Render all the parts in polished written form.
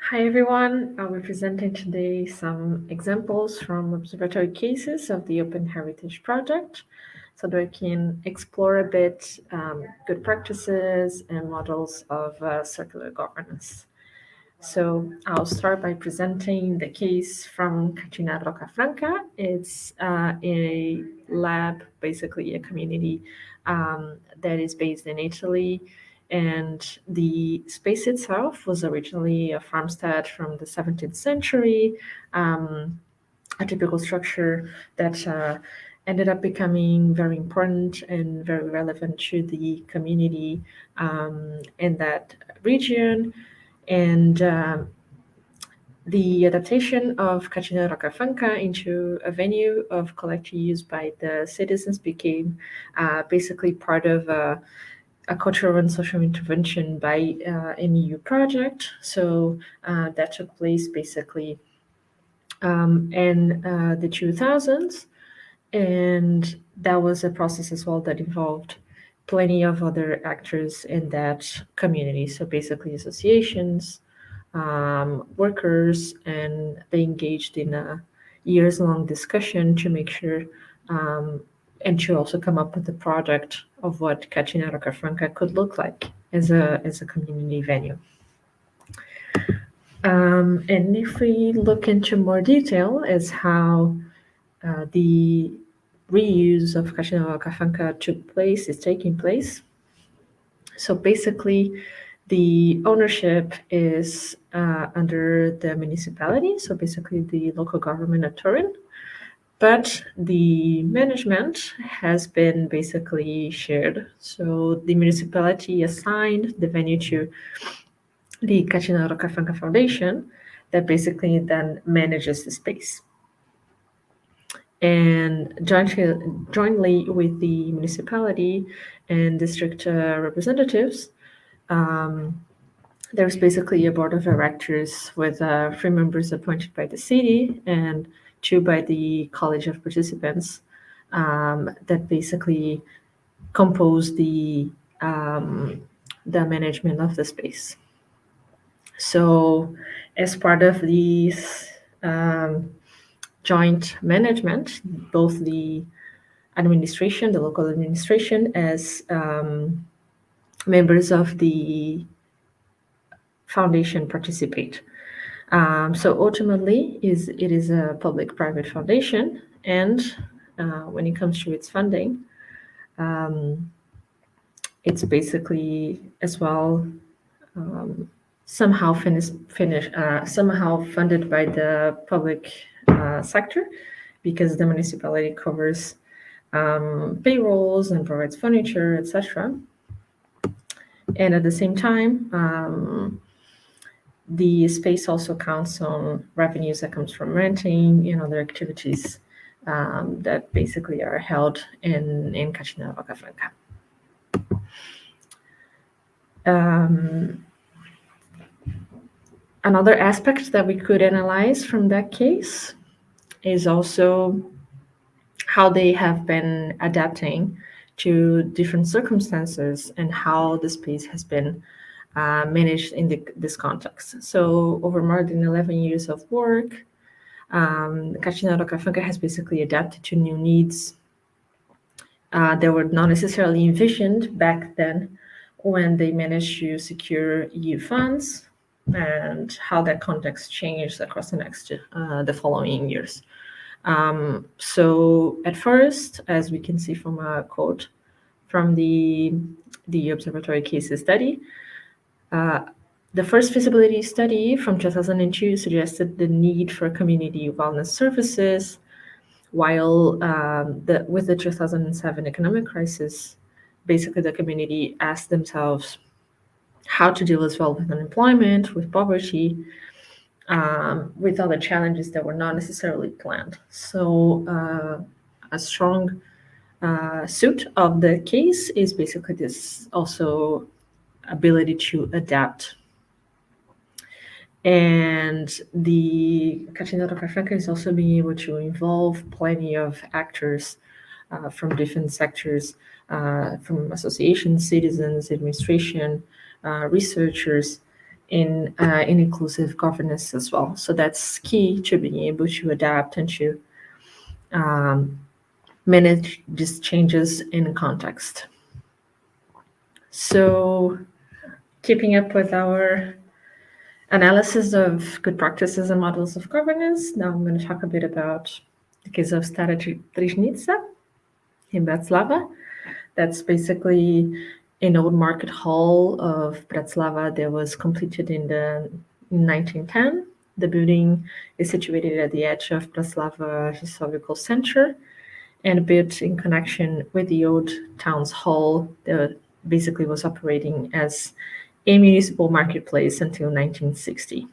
Hi everyone, I'll be presenting today some examples from observatory cases of the Open Heritage Project so that we can explore a bit good practices and models of circular governance. So I'll start by presenting the case from Catina Rocafranca. It's a lab, basically a community that is based in Italy. And the space itself was originally a farmstead from the 17th century, a typical structure that ended up becoming very important and very relevant to the community in that region. And the adaptation of Cacina Rocafranca into a venue of collective use by the citizens became basically part of a cultural and social intervention by an EU project. So that took place basically in the 2000s. And that was a process as well that involved plenty of other actors in that community. So basically, associations, workers, and they engaged in a years long discussion to make sure and to also come up with the project of what Cacina Rocafranca could look like as a community venue. And if we look into more detail as how the reuse of Cacina Rocafranca is taking place. So basically, the ownership is under the municipality, so basically the local government of Turin, but the management has been basically shared. So the municipality assigned the venue to the Cacina Rocafranca Foundation that basically then manages the space. And jointly with the municipality and district representatives, um, there's basically a board of directors with 3 members appointed by the city and 2 by the College of Participants that basically compose the management of the space. So, as part of these joint management, both the administration, the local administration, as members of the foundation participate. So ultimately, it is a public-private foundation, and when it comes to its funding, um, it's basically as well somehow funded by the public sector, because the municipality covers payrolls and provides furniture, etc. And at the same time, the space also counts on revenues that comes from renting and other activities that basically are held in Cacina Rocafranca. Another aspect that we could analyze from that case is also how they have been adapting to different circumstances and how the space has been managed in this context. So over more than 11 years of work, Cacina Rocafranca has basically adapted to new needs that were not necessarily envisioned back then when they managed to secure EU funds, and how that context changed across the following years. So at first, as we can see from a quote from the observatory cases study, the first feasibility study from 2002 suggested the need for community wellness services, while with the 2007 economic crisis, basically the community asked themselves how to deal as well with unemployment, with poverty, with other challenges that were not necessarily planned. So a strong suit of the case is basically this also ability to adapt. And the Cacina Rocafranca is also being able to involve plenty of actors from different sectors, from associations, citizens, administration, researchers, in inclusive governance as well. So that's key to being able to adapt and to manage these changes in context. So, keeping up with our analysis of good practices and models of governance, now I'm going to talk a bit about the case of Stara Trizhnica in Bratislava. That's basically an old market hall of Bratislava that was completed in 1910. The building is situated at the edge of Bratislava Historical Center and built in connection with the old town's hall that basically was operating as a municipal marketplace until 1960.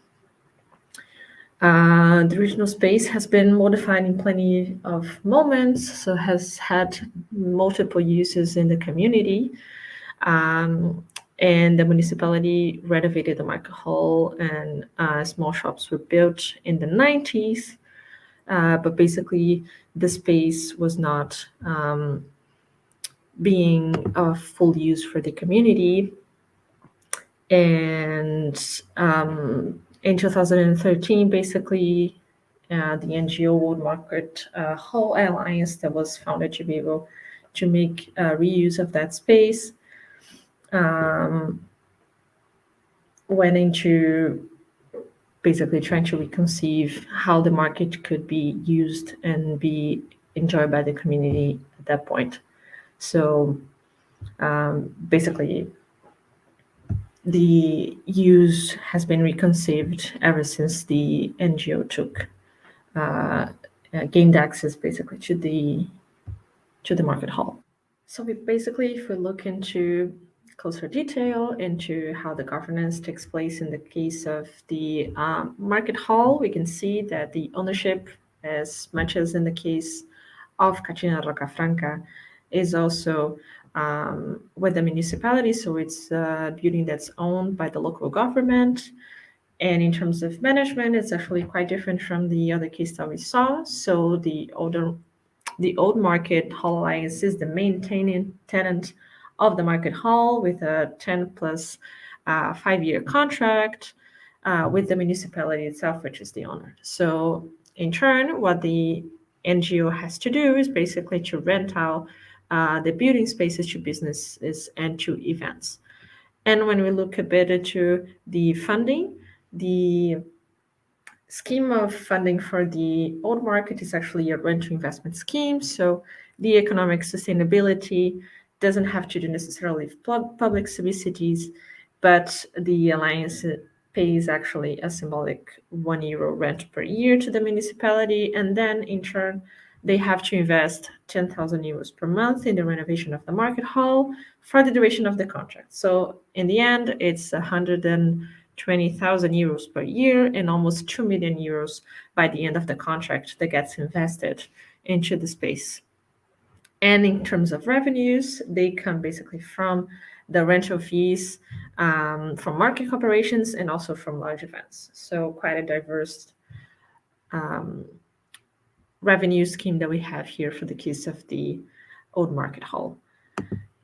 The regional space has been modified in plenty of moments, so has had multiple uses in the community. And the municipality renovated the market hall, and small shops were built in the 90s. But basically, the space was not being of full use for the community. And in 2013, basically, the NGO World Market Hall Alliance that was founded to be able to make reuse of that space went into basically trying to reconceive how the market could be used and be enjoyed by the community at that point. So basically, the use has been reconceived ever since the NGO gained access basically to the market hall. So we basically, if we look into closer detail into how the governance takes place in the case of the market hall, we can see that the ownership, as much as in the case of Catina Roca Franca, is also with the municipality. So it's a building that's owned by the local government. And in terms of management, it's actually quite different from the other case that we saw. So the old market hall alliance is the maintaining tenant of the market hall with a 10 plus 5-year contract with the municipality itself, which is the owner. So in turn, what the NGO has to do is basically to rent out the building spaces to businesses and to events. And when we look a bit into the funding, the scheme of funding for the old market is actually a rent to investment scheme. So the economic sustainability doesn't have to do necessarily with public subsidies, but the alliance pays actually a symbolic €1 rent per year to the municipality, and then in turn they have to invest €10,000 per month in the renovation of the market hall for the duration of the contract. So in the end, it's €120,000 per year and almost €2 million by the end of the contract that gets invested into the space. And in terms of revenues, they come basically from the rental fees from market operations and also from large events. So quite a diverse revenue scheme that we have here for the case of the old market hall.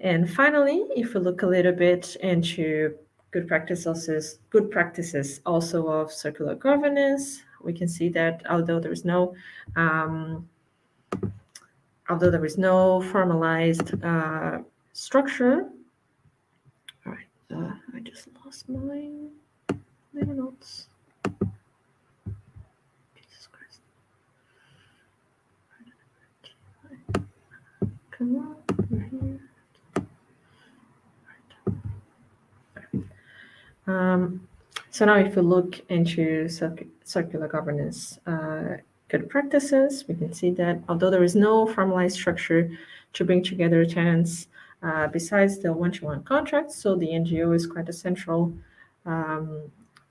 And finally, if we look a little bit into good practices also of circular governance, we can see that although there is no formalized structure. All right, I just lost my little notes. Jesus Christ. Come on, we're here. So now if we look into circular governance good practices, we can see that although there is no formalized structure to bring together tenants besides the one-to-one contract, so the NGO is quite a central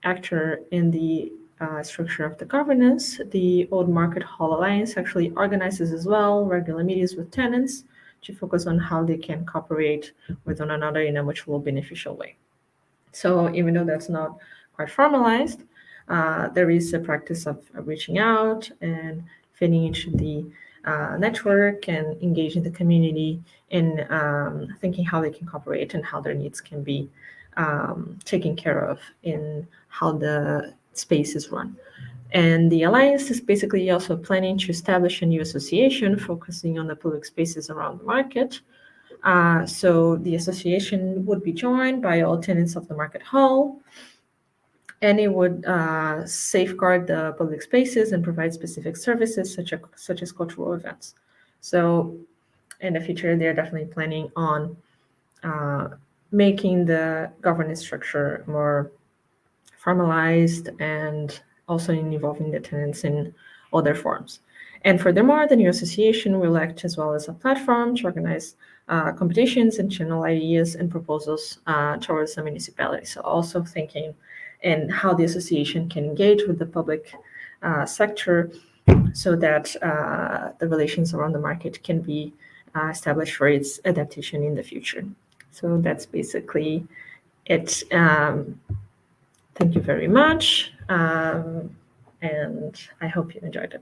actor in the structure of the governance. The Old Market Hall Alliance actually organizes as well regular meetings with tenants to focus on how they can cooperate with one another in a mutual beneficial way. So even though that's not quite formalized, there is a practice of reaching out and fitting into the network and engaging the community in thinking how they can cooperate and how their needs can be taken care of in how the space is run. And the Alliance is basically also planning to establish a new association focusing on the public spaces around the market. So the association would be joined by all tenants of the market hall, and it would safeguard the public spaces and provide specific services such as cultural events. So in the future, they're definitely planning on making the governance structure more formalized and also in involving the tenants in other forms. And furthermore, the new association will act as well as a platform to organize competitions and channel ideas and proposals towards the municipality. So also thinking in how the association can engage with the public sector so that the relations around the market can be established for its adaptation in the future. So that's basically it. Thank you very much, and I hope you enjoyed it.